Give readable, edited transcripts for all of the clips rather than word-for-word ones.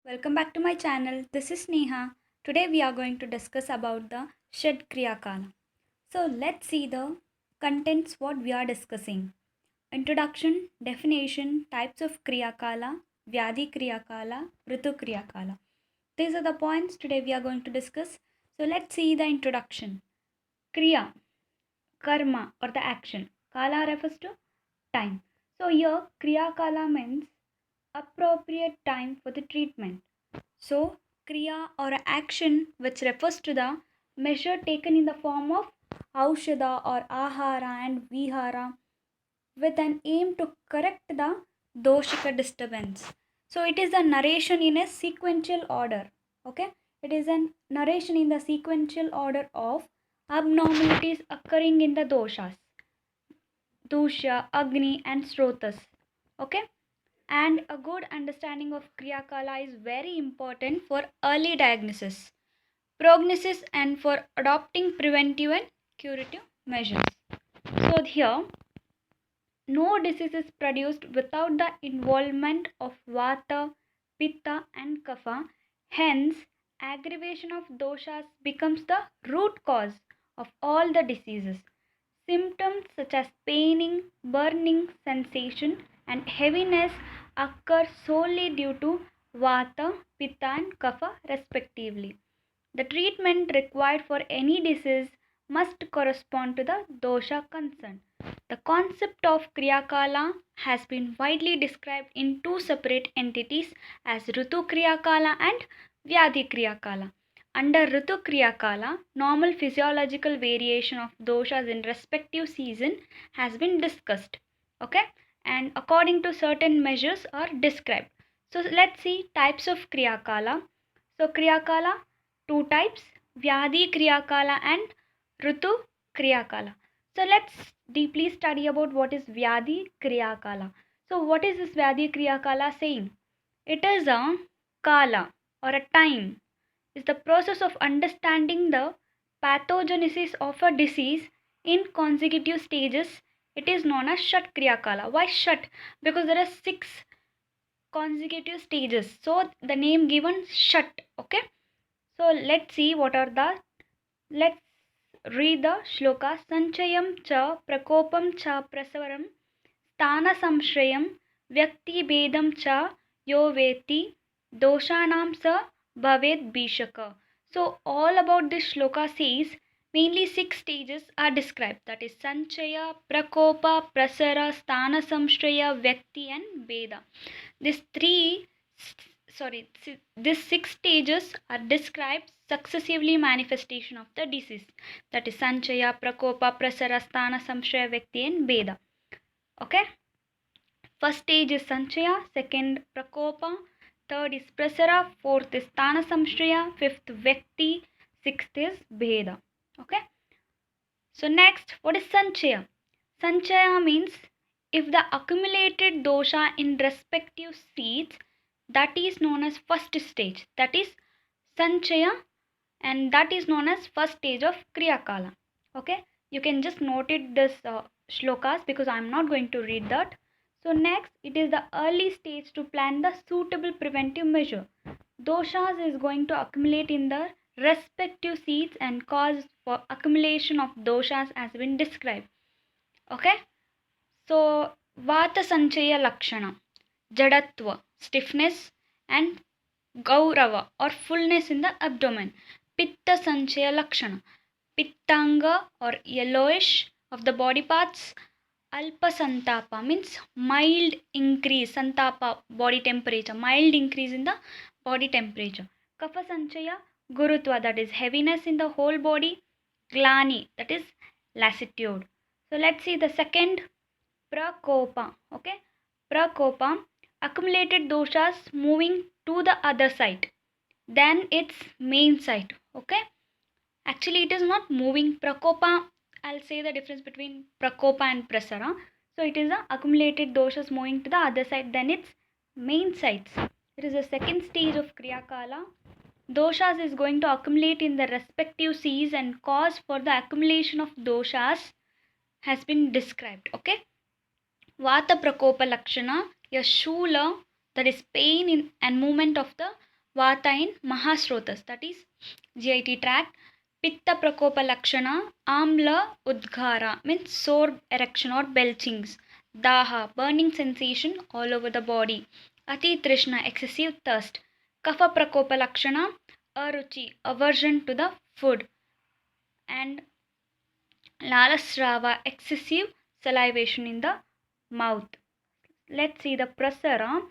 Welcome back to my channel. This is Neha. Today we are going to discuss about the Shed Kriya Kala. So let's see the contents what we are discussing. Introduction, definition, types of Kriya Kala, Vyadhi Kriya Kala, Ritu Kriya Kala. These are the points today we are going to discuss. So let's see the introduction. Kriya, karma or the action. Kala refers to time. So here Kriya Kala means appropriate time for the treatment. So, kriya or action which refers to the measure taken in the form of aushadha or ahara and vihara with an aim to correct the doshika disturbance. So, it is a narration in a sequential order. Okay, it is a narration in the sequential order of abnormalities occurring in the doshas, dusha, agni, and srotas. Okay, and a good understanding of Kriya Kala is very important for early diagnosis, prognosis, and for adopting preventive and curative measures. So, here, no disease is produced without the involvement of Vata, Pitta, and Kapha. Hence, aggravation of doshas becomes the root cause of all the diseases. Symptoms such as paining, burning sensation, and heaviness occur solely due to Vata, Pitta, and Kapha, respectively. The treatment required for any disease must correspond to the dosha concerned. The concept of Kriyakala has been widely described in two separate entities as Ritu Kriyakala and Vyadhi Kriyakala. Under Ritu Kriyakala, normal physiological variation of doshas in respective season has been discussed. Okay? And according to certain measures are described. So let's see types of Kriyakala. So Kriyakala, two types, Vyadhi Kriyakala and Ritu Kriyakala. So let's deeply study about what is Vyadhi Kriyakala. So what is this Vyadhi Kriyakala saying? It is a kala or a time, is the process of understanding the pathogenesis of a disease in consecutive stages. It is known as Shat Kriyakala. Why Shat? Because there are six consecutive stages. So the name given Shat. Okay. So let's see what are the. Let's read the shloka. Sanchayam cha prakopam cha prasavaram स्थान संश्रयं व्यक्ति भेदम च यो वेत्ति दोषाणाम स भवेद bhishaka. So all about this shloka says mainly six stages are described, that is sanchaya, prakopa, prasara, sthana samshraya, vyakti and veda. These three sorry these six stages are described successively manifestation of the disease, that is sanchaya, prakopa, prasara, sthana samshraya, vyakti and veda. Okay, first stage is sanchaya, second prakopa, third is prasara, fourth is sthana samshraya, fifth vyakti, sixth is bheda. Okay, so next, what is sanchaya? Sanchaya means if the accumulated dosha in respective seeds, that is known as first stage, that is sanchaya, and that is known as first stage of kriyakala. Okay, you can just note it this shlokas because I am not going to read that. So next, it is the early stage to plan the suitable preventive measure. Doshas is going to accumulate in the respective seeds and cause for accumulation of doshas has been described. Okay, so vata sanchaya lakshana, jadatva, stiffness, and gaurava or fullness in the abdomen. Pitta sanchaya lakshana, pittanga or yellowish of the body parts. Alpa santapa means mild increase, santapa body temperature, mild increase in the body temperature. Kapha sanchaya gurutva, that is heaviness in the whole body. Glani, that is lassitude. So let's see the second, prakopa. Okay, prakopa, accumulated doshas moving to the other side than its main site. Okay, actually it is not moving. Prakopa, I'll say the difference between prakopa and prasara. So it is the accumulated doshas moving to the other side than its main sites. It is the second stage of kriyakala. Doshas is going to accumulate in the respective seas and cause for the accumulation of doshas has been described. Okay, vata prakopa lakshana, a shula, that is pain in and movement of the Vata in Mahasrotas, that is GIT tract. Pitta Prakopa Lakshana, Amla Udgara means sore erection or belchings. Daha, burning sensation all over the body. Ati Trishna, excessive thirst. Kapha Prakopa Lakshana, Aruchi, aversion to the food. And Lalasrava, excessive salivation in the mouth. Let's see the Prasara.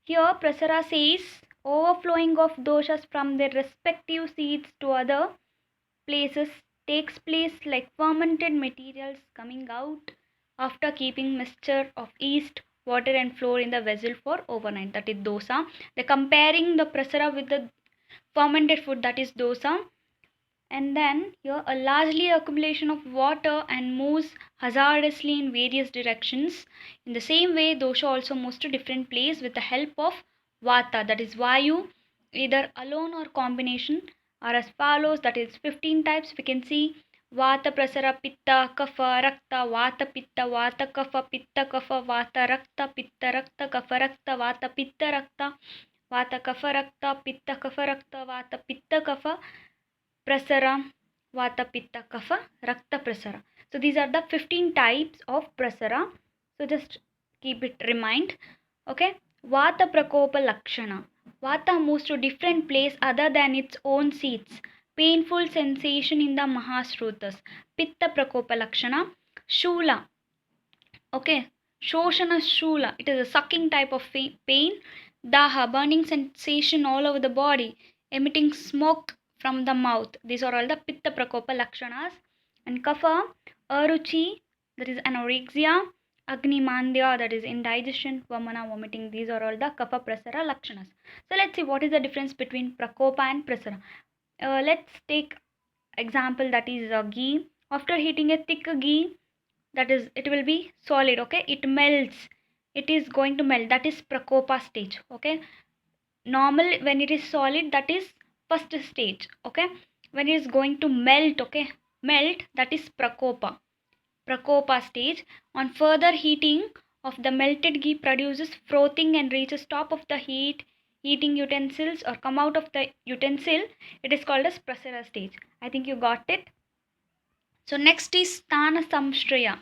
Here, Prasara says overflowing of doshas from their respective seats to other places takes place like fermented materials coming out after keeping mixture of yeast, water, and flour in the vessel for overnight. That is dosa. They're comparing the prasara with the fermented food, that is dosa. And then here a largely accumulation of water and moves hazardously in various directions. In the same way, dosha also moves to different place with the help of vata, that is vayu, either alone or combination, are as follows, that is 15 types. We can see vata prasara pitta kapha rakta vata pitta vata kapha pitta kapha vata rakta pitta rakta kapha rakta vata pitta rakta vata kapha rakta pitta kapha rakta vata pitta kapha prasara, vata, pitta, kapha, rakta prasara. So these are the 15 types of prasara. So just keep it remind. Okay. Vata prakopa lakshana. Vata moves to different place other than its own seats. Painful sensation in the mahasrutas. Pitta prakopa lakshana. Shula. Okay. Shoshana shula. It is a sucking type of pain. Daha, burning sensation all over the body, emitting smoke from the mouth. These are all the Pitta Prakopa Lakshanas. And Kapha, Aruchi, that is anorexia, Agni Mandya, that is indigestion, Vamana, vomiting. These are all the Kapha Prasara Lakshanas. So let's see what is the difference between Prakopa and Prasara. Let's take example, that is ghee. After heating a thick ghee, that is it will be solid, okay, it melts, it is going to melt, that is prakopa stage. Okay, normal when it is solid, that is first stage. Okay, when it is going to melt, okay, melt, that is prakopa stage. On further heating of the melted ghee produces frothing and reaches top of the heating utensils or come out of the utensil, it is called as prasara stage. I think you got it. So next is sthana samshraya.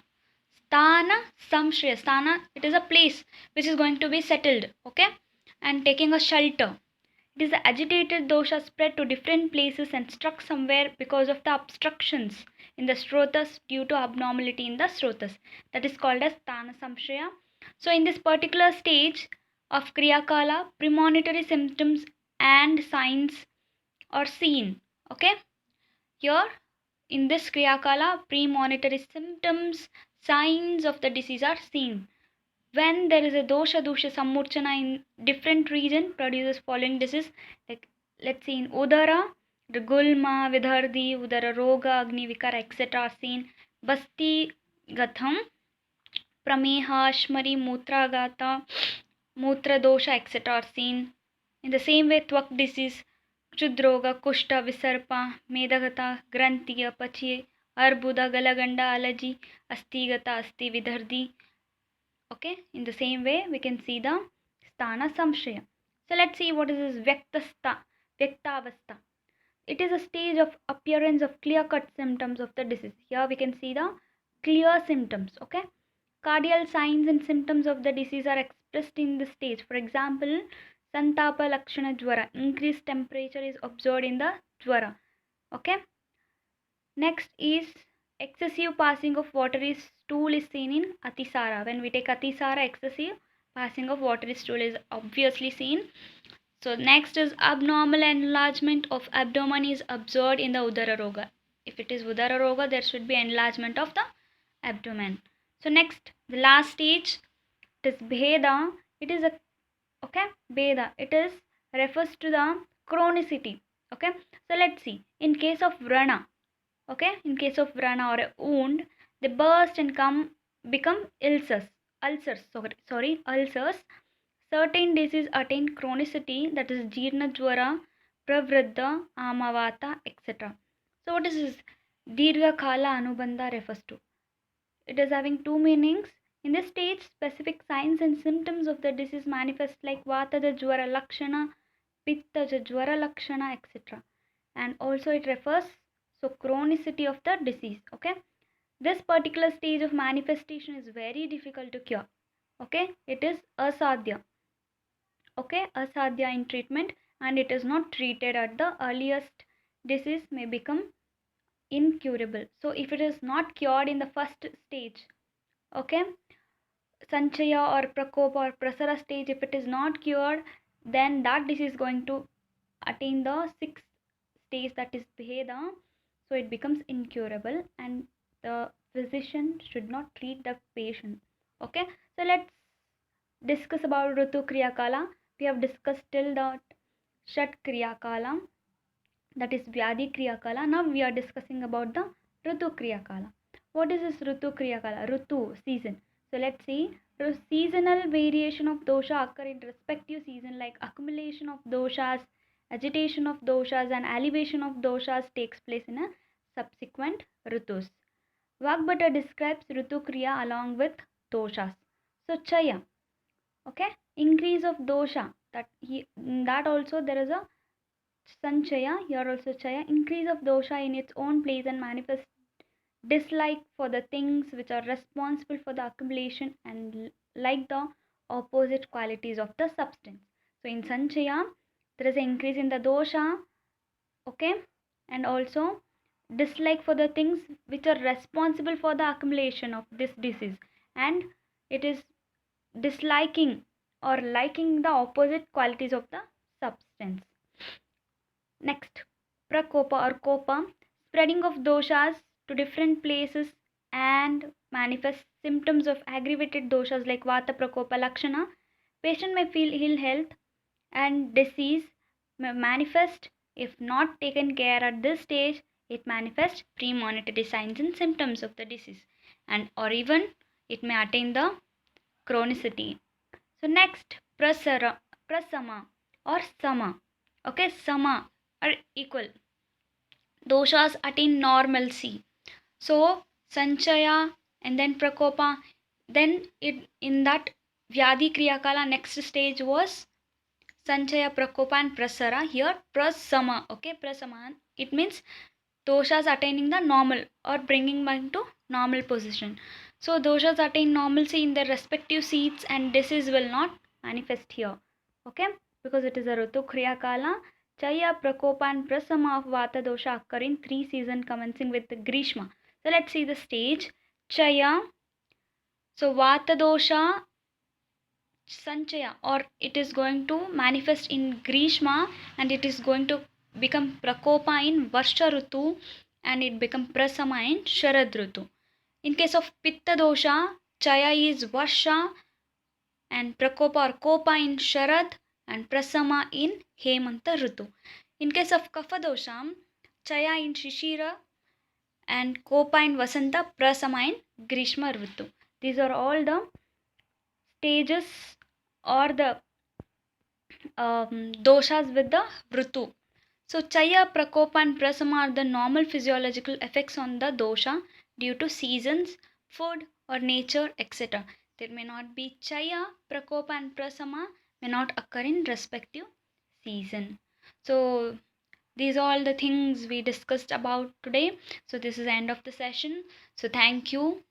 Sthana samshraya. Sthana, it is a place which is going to be settled, okay, and taking a shelter. It is the agitated dosha spread to different places and struck somewhere because of the obstructions in the srotas due to abnormality in the srotas. That is called as sthana samshraya. So in this particular stage of kriyakala, premonitory symptoms and signs are seen. Okay, here in this kriyakala, premonitory symptoms, signs of the disease are seen. When there is a dosha sammurchana in different region produces following disease, like let's see in udara, the gulma, vidhardi, udara roga, agni vikara, etc. are seen. Basti gatham, prameha, shmari, mutragata, mutra dosha, etc. are seen. In the same way, twak disease, क्षुद्रोग कुष्ठ विसर्प मेदगता ग्रंथि अपचय अर्बुद गलगंड allergy अस्थिगता अस्ति विदर्दी. Okay, in the same way we can see the sthana samshaya. So let's see what is this vyaktavastha. It is a stage of appearance of clear cut symptoms of the disease. Here we can see the clear symptoms. Okay, cardiac signs and symptoms of the disease are expressed in this stage. For example, santapa lakshana jwara, increased temperature is observed in the jwara. Okay, next is excessive passing of watery stool is seen in atisara. When we take atisara, excessive passing of watery stool is obviously seen. So next is abnormal enlargement of abdomen is observed in the udara roga. If it is udara roga, there should be enlargement of the abdomen. So next, the last stage, it is bheda. It is a, okay, bheda, it is refers to the chronicity. Okay, so let's see in case of vrana. Okay, in case of vrana or a wound, they burst and become ulcers. Certain diseases attain chronicity, that is jeerna jwara, pravriddha, amavata, etc. So what is this dirgha kala anubandha refers to? It is having two meanings. In this stage, specific signs and symptoms of the disease manifest like vata the jwara lakshana, pittaja, jwara lakshana, etc. And also it refers so chronicity of the disease. Okay, this particular stage of manifestation is very difficult to cure. Okay, it is asadhya. Okay, asadhya in treatment, and it is not treated at the earliest, disease may become incurable. So if it is not cured in the first stage, okay, sanchaya or prakopa or prasara stage, if it is not cured, then that disease is going to attain the sixth stage, that is bheda. So it becomes incurable, and the physician should not treat the patient. Okay, so let's discuss about ritu kriya kala. We have discussed till the shat kriya kala, that is vyadi kriya kala. Now we are discussing about the ritu kriya kala. What is this ritu kriya kala? Ritu, season. So let's see. Seasonal variation of dosha occur in respective season, like accumulation of doshas, agitation of doshas, and elevation of doshas takes place in a subsequent ritus. Vagbhata describes ritu kriya along with doshas. So chaya, okay, increase of dosha, that also there is a sanchaya, here also chaya, increase of dosha in its own place and manifest dislike for the things which are responsible for the accumulation and like the opposite qualities of the substance. So in sanchaya, there is an increase in the dosha, okay, and also dislike for the things which are responsible for the accumulation of this disease, and it is disliking or liking the opposite qualities of the substance. Next, prakopa or kopa, spreading of doshas to different places and manifest symptoms of aggravated doshas like vata prakopa lakshana. Patient may feel ill health and disease may manifest if not taken care at this stage. It manifests premonitory signs and symptoms of the disease, and or even it may attain the chronicity. So next, prasama or sama. Okay, sama are equal. Doshas attain normalcy. So sanchaya and then prakopa. Then it in that vyadi kriyakala, next stage was sanchaya, prakopa, and prasara. Here prasama. Okay, prasama. It means doshas attaining the normal or bringing back to normal position. So doshas attain normalcy in their respective seats and disease will not manifest here. Okay, because it is a Ritu Kriya Kala. Chaya, Prakopa, and Prasama of Vata dosha occur in 3 seasons commencing with the Grishma. So let's see the stage. Chaya. So Vata dosha sanchaya, or it is going to manifest in Grishma, and it is going to become Prakopa in Varsha Ritu, and it become Prasama in Sharad Ritu. In case of Pitta dosha, Chaya is Varsha and Prakopa or Kopa in Sharad and Prasama in Hemanta Ritu. In case of Kapha dosha, Chaya in Shishira and Kopa in Vasanta, Prasama in Grishma Ritu. These are all the stages or the doshas with the Ritu. So Chaya, Prakopa, and Prasama are the normal physiological effects on the dosha due to seasons, food, or nature, etc. There may not be Chaya, Prakopa, and Prasama may not occur in respective season. So these are all the things we discussed about today. So this is the end of the session. So thank you.